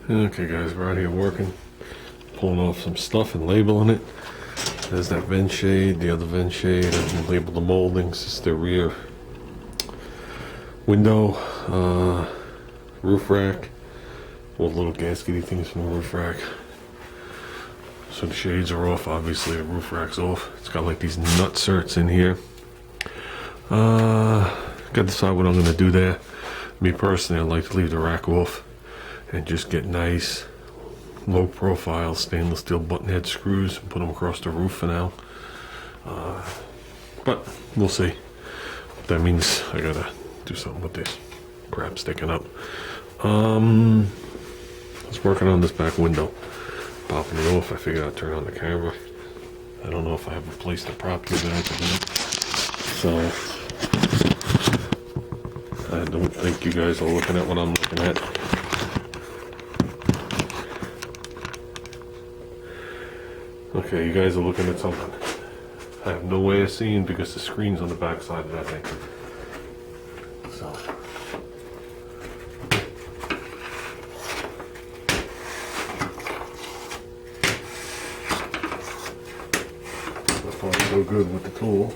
Okay guys, we're out here working, pulling off some stuff and labeling it. There's that vent shade, the other vent shade. I can label the moldings. It's the rear window, roof rack, all the little gaskety things from the roof rack. So the shades are off, obviously the roof rack's off. It's got like these nutserts in here. Got to decide what I'm gonna do there. Me personally, I like to leave the rack off and just get nice low profile stainless steel button head screws and put them across the roof for now. But we'll see. That means I gotta do something with this crap sticking up. I was working on this back window, popping it off. I figured I'd turn on the camera. I don't know if I have a place to prop you guys again, so I don't think you guys are looking at what I'm looking at. Okay, you guys are looking at something. I have no way of seeing because the screen's on the back side of that thing. So. So far so good with the tool.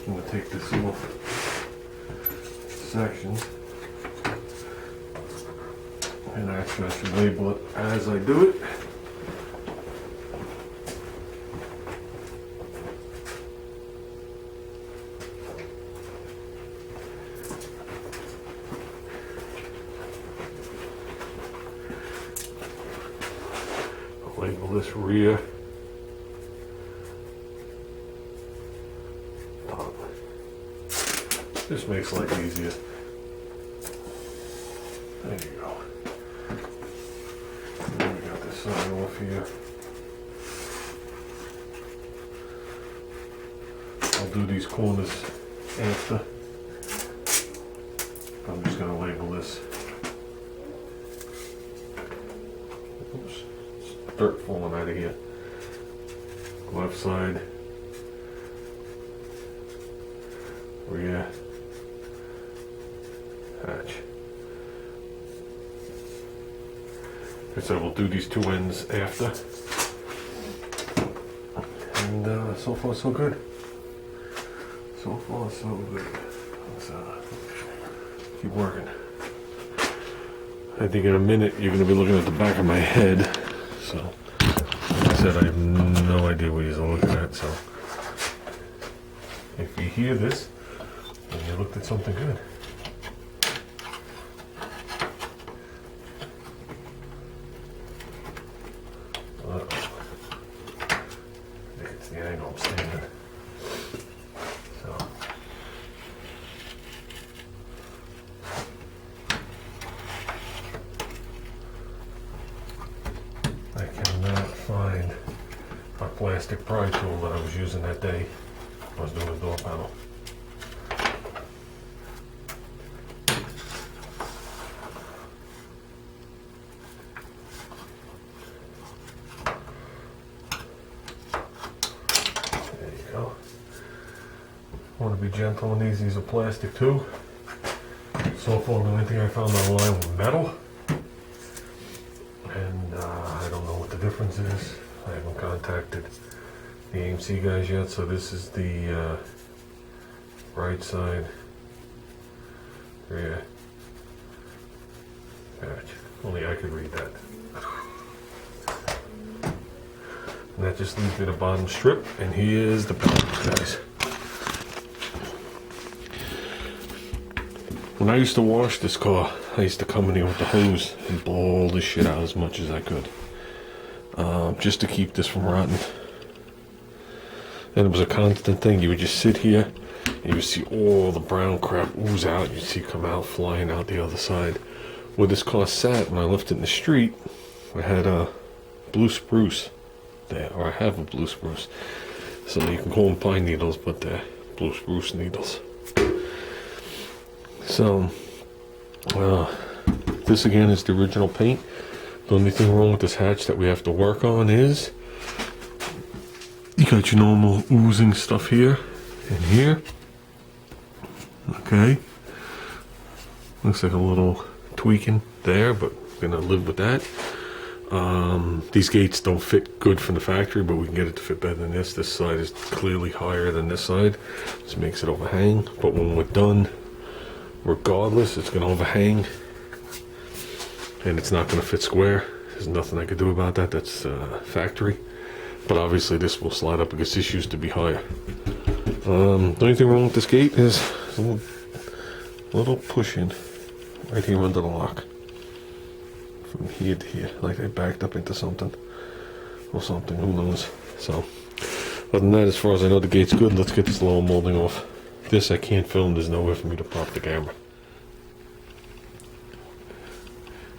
I'm going to take this off sections. And actually I should label it as I do it. Label this rear top. This makes life easier. There you go. And then we got this side off here. I'll do these corners after. I'm just going to label this. Oops. Dirt falling out of here. Left side, rear hatch. Like I said, we'll do these two ends after. And so far so good. So far so good. Let's keep working. I think in a minute you're going to be looking at the back of my head. So, like I said, I have no idea what you're looking at, so if you hear this, then you looked at something good. Uh-oh. I think it's the angle I'm standing. So. I cannot find our plastic pry tool that I was using that day I was doing the door panel. There you go. Want to be gentle on these. These are plastic too. So far the only thing I found online was metal. And I don't know what the difference is. I haven't contacted the AMC guys yet, so this is the right side rear hatch. Only I could read that. And that just leaves me the bottom strip, and here's the pellet, guys. When I used to wash this car, I used to come in here with the hose and blow all this shit out as much as I could. Just to keep this from rotting. And it was a constant thing. You would just sit here and you would see all the brown crap ooze out. You'd see it come out, flying out the other side. Where this car sat, when I left it in the street, I had a blue spruce there, or I have a blue spruce. So you can call them pine needles, but they're blue spruce needles. So, this again is the original paint. The only thing wrong with this hatch that we have to work on is you got your normal oozing stuff here and here. Okay. Looks like a little tweaking there, but gonna live with that. These gates don't fit good from the factory, but we can get it to fit better than this. This side is clearly higher than this side. This makes it overhang, but when we're done, regardless, it's gonna overhang and it's not gonna fit square. There's nothing I could do about that. That's factory. But obviously this will slide up because this used to be higher. The only thing wrong with this gate is a little pushing right here under the lock. From here to here, like they backed up into something or something, who knows. So other than that, as far as I know, the gate's good. Let's get this lower molding off. This I can't film, there's nowhere for me to prop the camera.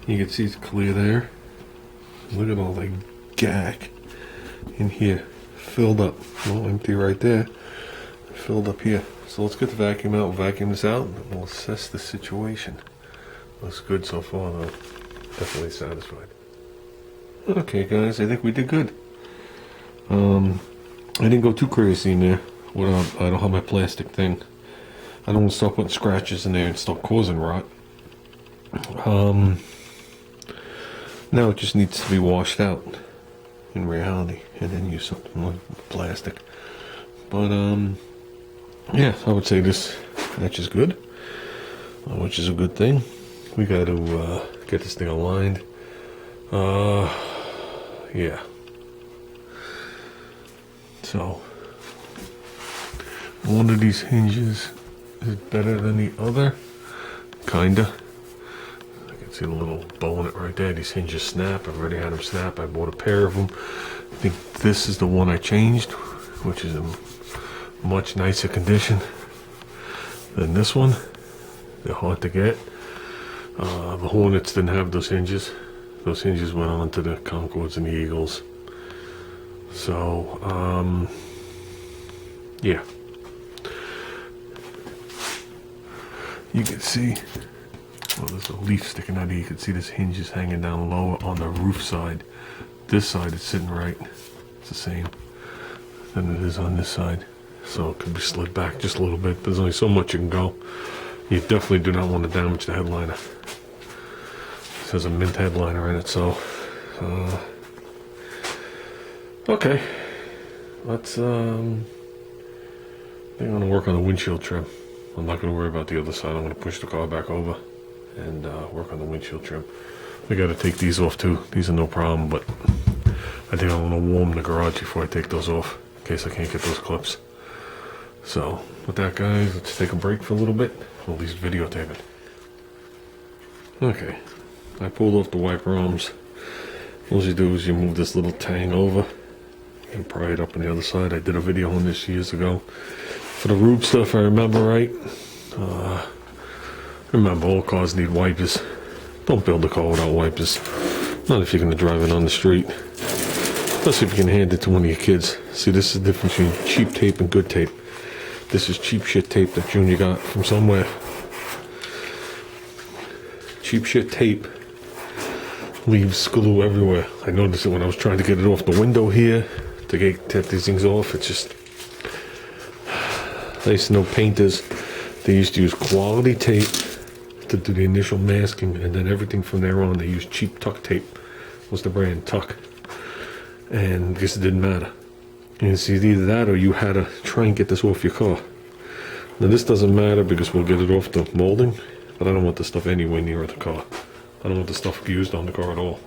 You can see it's clear there. Look at all that gack in here, filled up. Well, empty right there, filled up here. So let's get the vacuum out, we'll vacuum this out, and we'll assess the situation. Looks good so far though. Definitely satisfied. Okay guys, I think we did good. I didn't go too crazy in there. I don't have my plastic thing. I don't want to start putting scratches in there and start causing rot. Now it just needs to be washed out in reality and then use something like plastic. But yeah, I would say this matches good, which is a good thing. We got to get this thing aligned. Yeah. So one of these hinges is better than the other, kinda. I can see the little bow in it right there. These hinges snap. I've already had them snap. I bought a pair of them. I think this is the one I changed, which is in much nicer condition than this one. They're hard to get. The Hornets didn't have those hinges. Those hinges went on to the Concords and the Eagles. So, yeah. You can see, well, there's a leaf sticking out here. You can see this hinge is hanging down lower on the roof side. This side is sitting right. It's the same than it is on this side. So it can be slid back just a little bit. There's only so much you can go. You definitely do not want to damage the headliner. This has a mint headliner in it, so okay. Let's I think I'm gonna work on the windshield trim. I'm not gonna worry about the other side. I'm gonna push the car back over and work on the windshield trim. We gotta take these off too. These are no problem, but I think I want to warm the garage before I take those off in case I can't get those clips. So with that guys, let's take a break for a little bit. We'll at least videotape it. Okay, I pulled off the wiper arms. All you do is you move this little tang over and pry it up on the other side. I did a video on this years ago. For the Rube stuff, I remember right. Remember, all cars need wipers. Don't build a car without wipers. Not if you're going to drive it on the street. Especially if you can hand it to one of your kids. See, this is the difference between cheap tape and good tape. This is cheap shit tape that Junior got from somewhere. Cheap shit tape leaves glue everywhere. I noticed it when I was trying to get it off the window here to get these things off. It's just, I used to know painters, they used to use quality tape to do the initial masking, and then everything from there on they used cheap Tuck tape. Was the brand Tuck, and because it didn't matter. And it's either that or you had to try and get this off your car. Now this doesn't matter because we'll get it off the molding, but I don't want the stuff anywhere near the car. I don't want the stuff used on the car at all.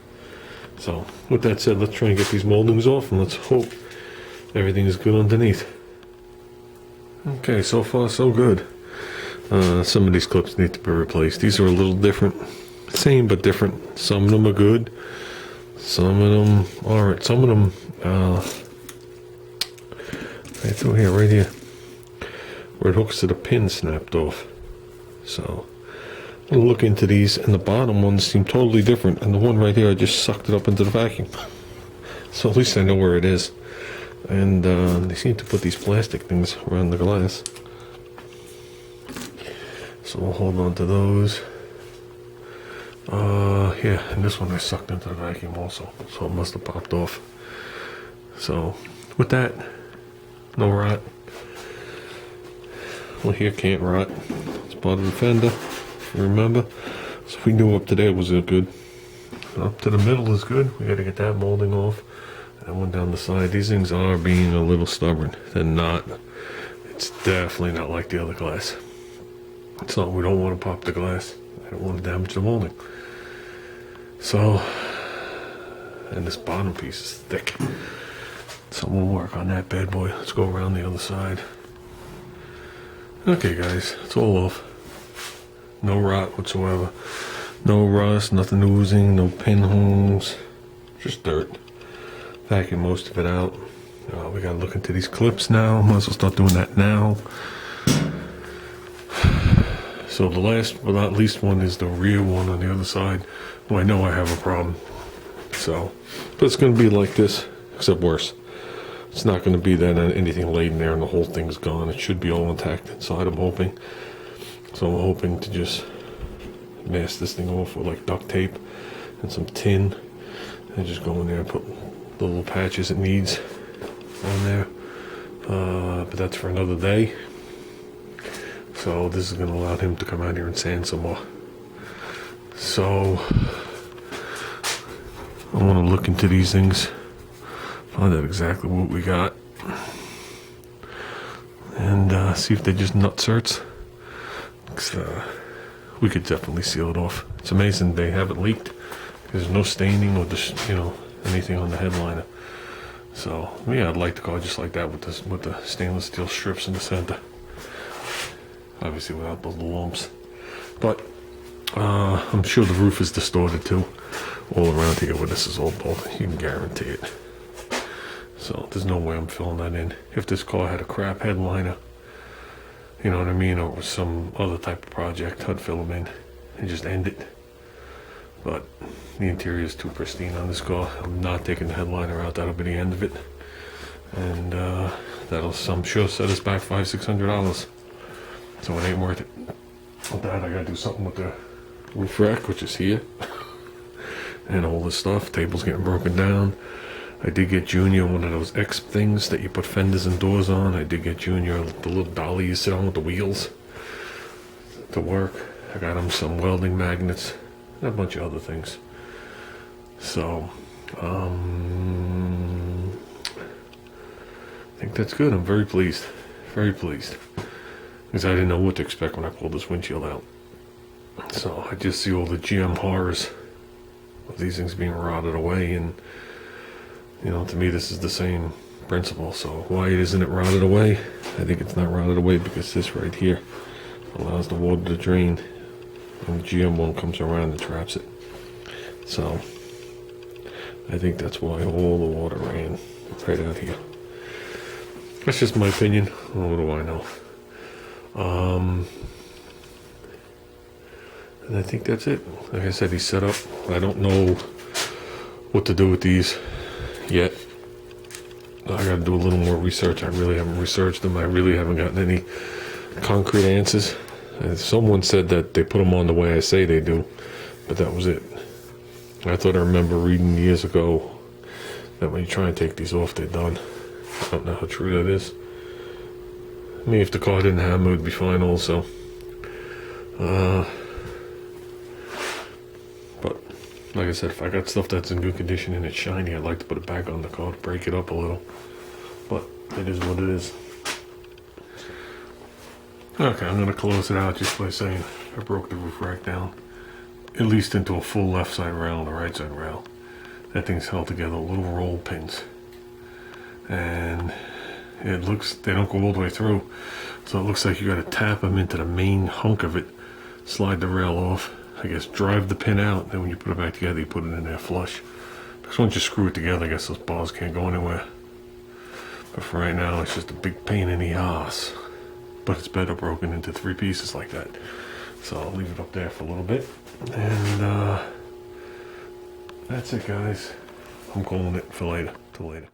So with that said, let's try and get these moldings off and let's hope everything is good underneath. Okay, so far so good. Some of these clips need to be replaced. These are a little different. Same but different. Some of them are good. Some of them aren't. Some of them, right through here, right here, where it hooks to the pin snapped off. So I'll look into these, and the bottom ones seem totally different, and the one right here I just sucked it up into the vacuum. So at least I know where it is. And they seem to put these plastic things around the glass, so we'll hold on to those. Yeah, and this one I sucked into the vacuum also, so it must have popped off. So with that, no rot. Well, here can't rot. It's part of the fender, if you remember. So if we knew up to there was it good. up to the middle is good. We got to get that molding off. And one down the side. These things are being a little stubborn. They're not. It's definitely not like the other glass. So we don't want to pop the glass. I don't want to damage the molding. So, and this bottom piece is thick. So we'll work on that bad boy. Let's go around the other side. Okay guys, it's all off. No rot whatsoever. No rust, nothing oozing, no pinholes. Just dirt. Vacuum most of it out. We gotta look into these clips now. Might as well start doing that now. So the last but not least one is the rear one on the other side. Well, I know I have a problem. So, but it's gonna be like this, except worse. It's not gonna be that anything laid in there and the whole thing's gone. It should be all intact inside, I'm hoping. So I'm hoping to just mask this thing off with like duct tape and some tin. And just go in there and put the little patches it needs on there. But that's for another day. So this is going to allow him to come out here and sand some more. So I want to look into these things, find out exactly what we got, and see if they're just nutserts. We could definitely seal it off. It's amazing they haven't leaked. There's no staining or just, anything on the headliner. So yeah, I'd like the car just like that with the stainless steel strips in the center. Obviously without those lumps. But I'm sure the roof is distorted too. All around here where this is all bolted. You can guarantee it. So there's no way I'm filling that in. If this car had a crap headliner, you know what I mean, or some other type of project, I'd fill them in and just end it. But the interior is too pristine on this car. I'm not taking the headliner out. That'll be the end of it. And that'll, I'm sure, set us back $500-600. So it ain't worth it. With that, I gotta do something with the roof rack, which is here. And all this stuff. Table's getting broken down. I did get Junior one of those X things that you put fenders and doors on. I did get Junior the little dolly you sit on with the wheels to work. I got him some welding magnets and a bunch of other things. So I think that's good. I'm very pleased. Very pleased. Because I didn't know what to expect when I pulled this windshield out. So I just see all the GM horrors of these things being rotted away, and to me this is the same principle. So why isn't it rotted away? I think it's not rotted away because this right here allows the water to drain, and the GM one comes around and traps it. So I think that's why all the water ran right out here. That's just my opinion. What do I know? And I think that's it. Like I said, he's set up. I don't know what to do with these yet. I gotta do a little more research. I really haven't researched them. I really haven't gotten any concrete answers. Someone said that they put them on the way I say they do, but that was it. I thought I remember reading years ago that when you try and take these off, they're done. I don't know how true that is. I mean, if the car didn't have them, it would be fine also. But like I said, if I got stuff that's in good condition and it's shiny, I'd like to put it back on the car to break it up a little. But it is what it is. Okay, I'm going to close it out just by saying I broke the roof rack down. At least into a full left side rail and a right side rail. That thing's held together with little roll pins. And it looks, they don't go all the way through. So it looks like you got to tap them into the main hunk of it. Slide the rail off. I guess drive the pin out. Then when you put it back together, you put it in there flush. Because once you screw it together, I guess those bars can't go anywhere. But for right now, it's just a big pain in the ass. But it's better broken into 3 pieces like that. So I'll leave it up there for a little bit. And that's it, guys. I'm calling it for later. Till later.